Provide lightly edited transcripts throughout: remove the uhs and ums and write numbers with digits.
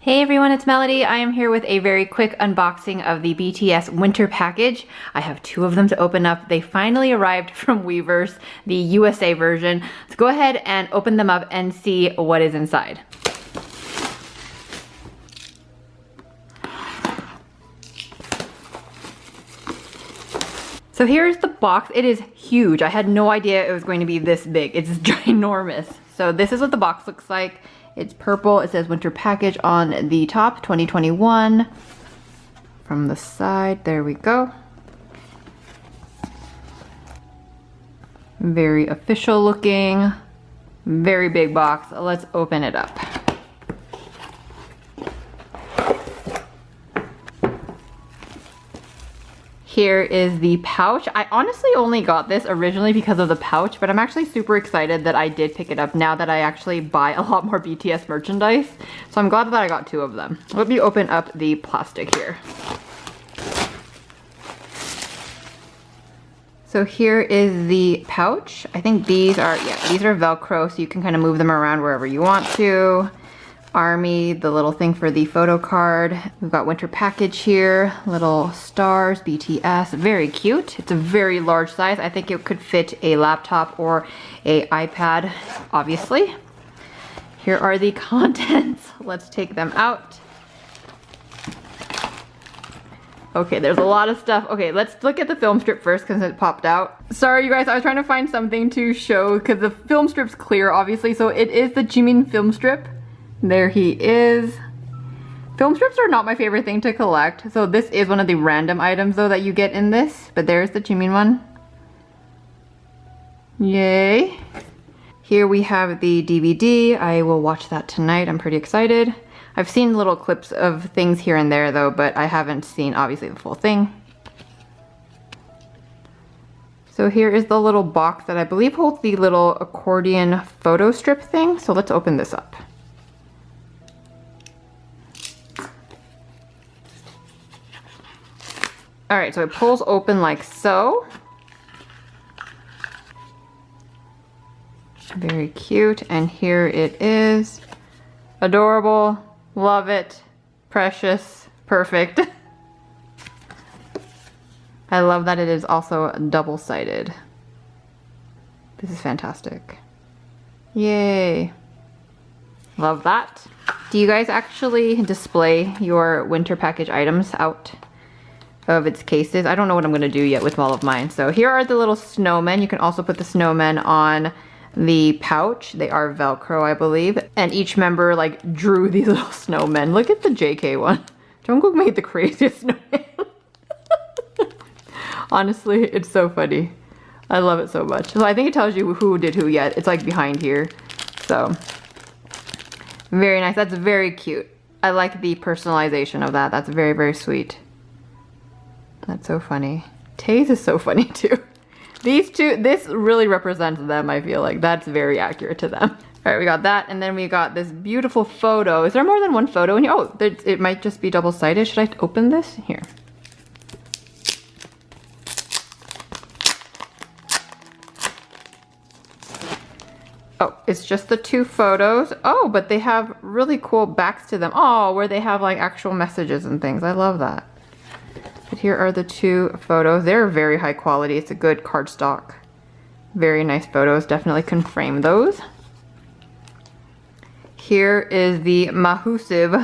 Hey everyone, it's Melody. I am here with a very quick unboxing of the BTS winter package. I have two of them to open up. They finally arrived from Weverse, the USA version. Let's go ahead and open them up and see what is inside. So here's the box. It is huge. I had no idea it was going to be this big. It's ginormous. So this is what the box looks like. It's purple. It says winter package on the top, 2021. From the side, there we go. Very official looking, very big box. Let's open it up. Here is the pouch. I honestly only got this originally because of the pouch, but I'm actually super excited that I did pick it up now that I actually buy a lot more BTS merchandise. So I'm glad that I got two of them. Let me open up the plastic here. So here is the pouch. I think these are Velcro, so you can kind of move them around wherever you want to. Army, the little thing for the photo card. We've got winter package here, little stars, BTS, very cute. It's a very large size. I think it could fit a laptop or a iPad, obviously. Here are the contents. Let's take them out. Okay, there's a lot of stuff. Okay, let's look at the film strip first because it popped out. Sorry you guys, I was trying to find something to show because the film strip's clear, obviously. So it is the Jimin film strip. There he is. Film strips are not my favorite thing to collect. So this is one of the random items though that you get in this. But there's the Jimin one. Yay. Here we have the DVD. I will watch that tonight. I'm pretty excited. I've seen little clips of things here and there though, but I haven't seen obviously the full thing. So here is the little box that I believe holds the little accordion photo strip thing. So let's open this up. All right, so it pulls open like so. Very cute, and here it is. Adorable, love it, precious, perfect. I love that it is also double-sided. This is fantastic. Yay. Love that. Do you guys actually display your winter package items out of its cases? I don't know what I'm gonna do yet with all of mine. So here are the little snowmen. You can also put the snowmen on the pouch. They are Velcro, I believe. And each member like drew these little snowmen. Look at the JK one. Jungkook made the craziest snowman. Honestly, it's so funny. I love it so much. So I think it tells you who did who yet. It's like behind here. So very nice. That's very cute. I like the personalization of that. That's very, very sweet. That's so funny. Taze is so funny too. These two, this really represents them, I feel like. That's very accurate to them. All right, we got that, and then we got this beautiful photo. Is there more than one photo in here? Oh, it might just be double-sided. Should I open this? Here. Oh, it's just the two photos. Oh, but they have really cool backs to them. Oh, where they have like actual messages and things. I love that. But here are the two photos. They're very high quality. It's a good cardstock. Very nice photos. Definitely can frame those. Here is the Mahusive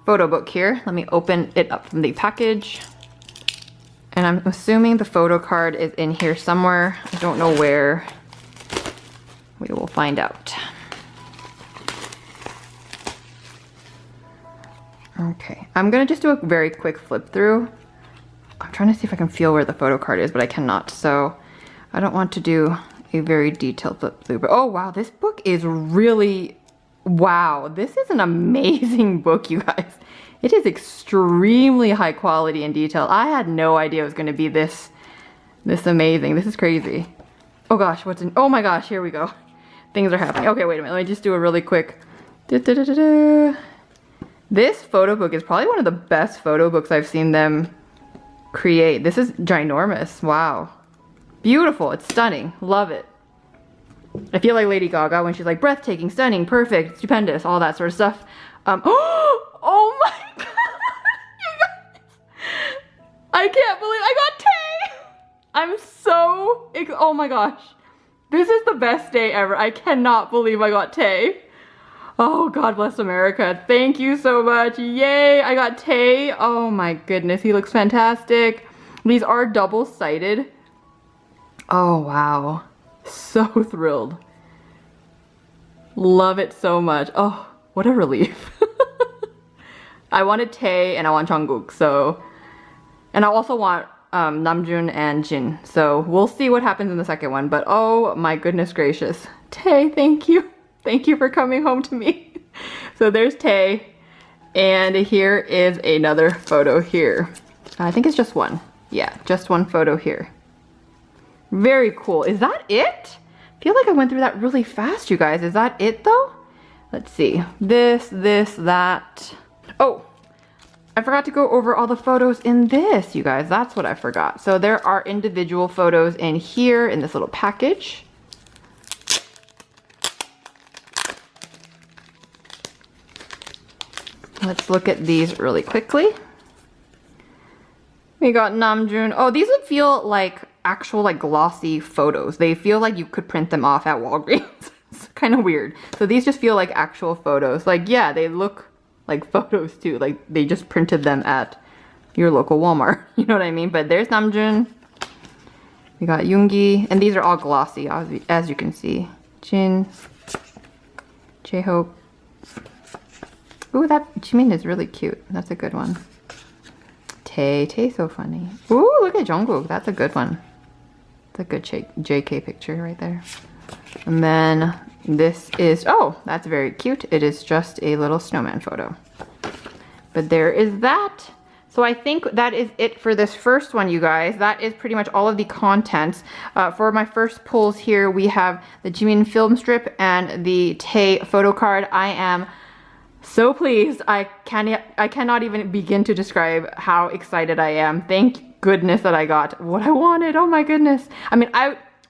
photo book here. Let me open it up from the package. And I'm assuming the photo card is in here somewhere. I don't know where. We will find out. Okay, I'm gonna just do a very quick flip through. I'm trying to see if I can feel where the photo card is, but I cannot. So I don't want to do a very detailed flip through. But oh wow, this book is really, wow. This is an amazing book, you guys. It is extremely high quality and detailed. I had no idea it was gonna be this amazing. This is crazy. Oh gosh, what's in, oh my gosh, here we go. Things are happening. Okay, wait a minute, let me just do a really quick. This photo book is probably one of the best photo books I've seen them create. This is ginormous. Wow. Beautiful. It's stunning. Love it. I feel like Lady Gaga when she's like breathtaking, stunning, perfect, stupendous, all that sort of stuff. Oh Oh my gosh. This is the best day ever. I cannot believe I got Tay. Oh, God bless America. Thank you so much. Yay, I got Tay. Oh my goodness, he looks fantastic. These are double-sided. Oh, wow. So thrilled. Love it so much. Oh, what a relief. I wanted Tay and I want Jungkook, so... And I also want Namjoon and Jin. So we'll see what happens in the second one. But oh my goodness gracious. Tay, thank you. Thank you for coming home to me. So there's Tay. And here is another photo here. I think it's just one. Yeah, just one photo here. Very cool. Is that it? I feel like I went through that really fast, you guys. Is that it though? Let's see. This, that. Oh, I forgot to go over all the photos in this, you guys. That's what I forgot. So there are individual photos in here in this little package. Let's look at these really quickly. We got Namjoon. Oh, these would feel like actual like glossy photos. They feel like you could print them off at Walgreens. It's kind of weird. So these just feel like actual photos. Like, yeah, they look like photos too. Like they just printed them at your local Walmart. You know what I mean? But there's Namjoon. We got Yoongi. And these are all glossy, as you can see. Jin. J-Hope. Ooh, that Jimin is really cute. That's a good one. Tay's so funny. Ooh, look at Jungkook. That's a good one. It's a good JK picture right there. And then this is, oh, that's very cute. It is just a little snowman photo. But there is that. So I think that is it for this first one, you guys. That is pretty much all of the contents. For my first pulls here, we have the Jimin film strip and the Tay photo card. I am so pleased. I cannot even begin to describe how excited I am. Thank goodness that I got what I wanted. Oh my goodness. I mean,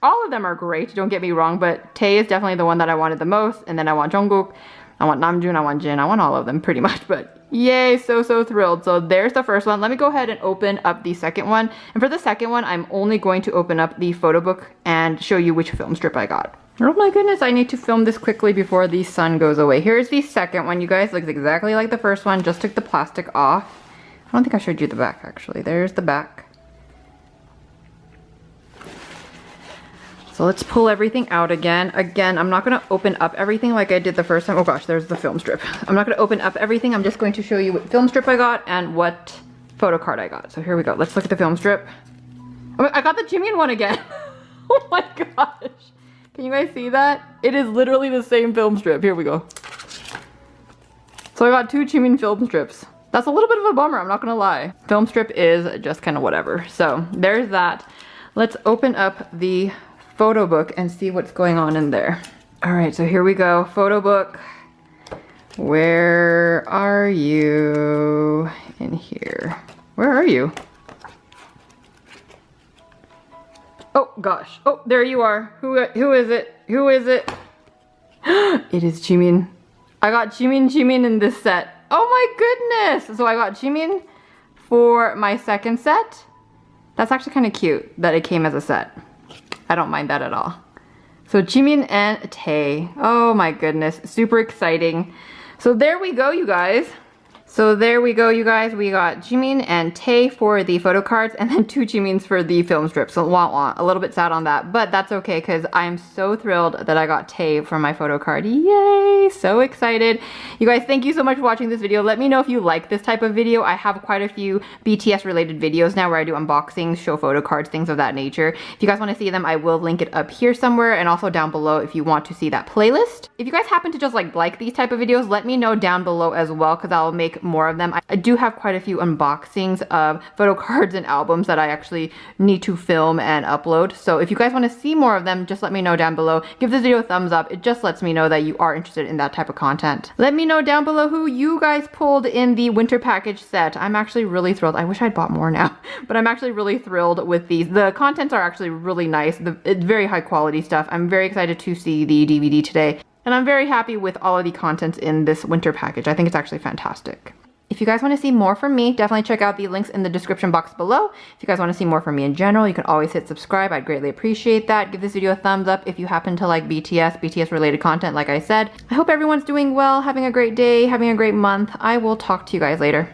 all of them are great, don't get me wrong, but Tay is definitely the one that I wanted the most. And then I want Jungkook, I want Namjoon, I want Jin, I want all of them pretty much, but yay, so thrilled. So there's the first one. Let me go ahead and open up the second one. And for the second one, I'm only going to open up the photo book and show you which film strip I got. Oh my goodness, I need to film this quickly before the sun goes away. Here's the second one, you guys. Looks exactly like the first one, just took the plastic off. I don't think I showed you the back, actually. There's the back. So let's pull everything out again. Again, I'm not gonna open up everything like I did the first time. Oh gosh, there's the film strip. I'm not gonna open up everything. I'm just going to show you what film strip I got and what photo card I got. So here we go. Let's look at the film strip. Oh, I got the Jimin one again. Oh my gosh. Can you guys see that? It is literally the same film strip. Here we go. So I got two Jimin film strips. That's a little bit of a bummer, I'm not gonna lie. Film strip is just kind of whatever. So there's that. Let's open up the photo book and see what's going on in there. All right, so here we go. Photo book. Where are you in here? Where are you? Oh gosh. Oh, there you are. Who is it? Who is it? It is Jimin. I got Jimin in this set. Oh my goodness. So I got Jimin for my second set. That's actually kind of cute that it came as a set. I don't mind that at all. So Jimin and Tay. Oh my goodness. Super exciting. So there we go, you guys. So there we go, you guys. We got Jimin and Tay for the photo cards and then two Jimins for the film strips. So a little bit sad on that, but that's okay because I'm so thrilled that I got Tay for my photo card. Yay, so excited. You guys, thank you so much for watching this video. Let me know if you like this type of video. I have quite a few BTS related videos now where I do unboxings, show photo cards, things of that nature. If you guys want to see them, I will link it up here somewhere and also down below if you want to see that playlist. If you guys happen to just like these type of videos, let me know down below as well because I'll make more of them. I do have quite a few unboxings of photo cards and albums that I actually need to film and upload. So if you guys want to see more of them, just let me know down below. Give this video a thumbs up. It just lets me know that you are interested in that type of content. Let me know down below who you guys pulled in the winter package set. I'm actually really thrilled. I wish I'd bought more now, but I'm actually really thrilled with these. The contents are actually really nice. It's very high quality stuff. I'm very excited to see the DVD today. And I'm very happy with all of the contents in this winter package. I think it's actually fantastic. If you guys want to see more from me, definitely check out the links in the description box below. If you guys want to see more from me in general, you can always hit subscribe. I'd greatly appreciate that. Give this video a thumbs up if you happen to like BTS related content like I said. I hope everyone's doing well, having a great day, having a great month. I will talk to you guys later.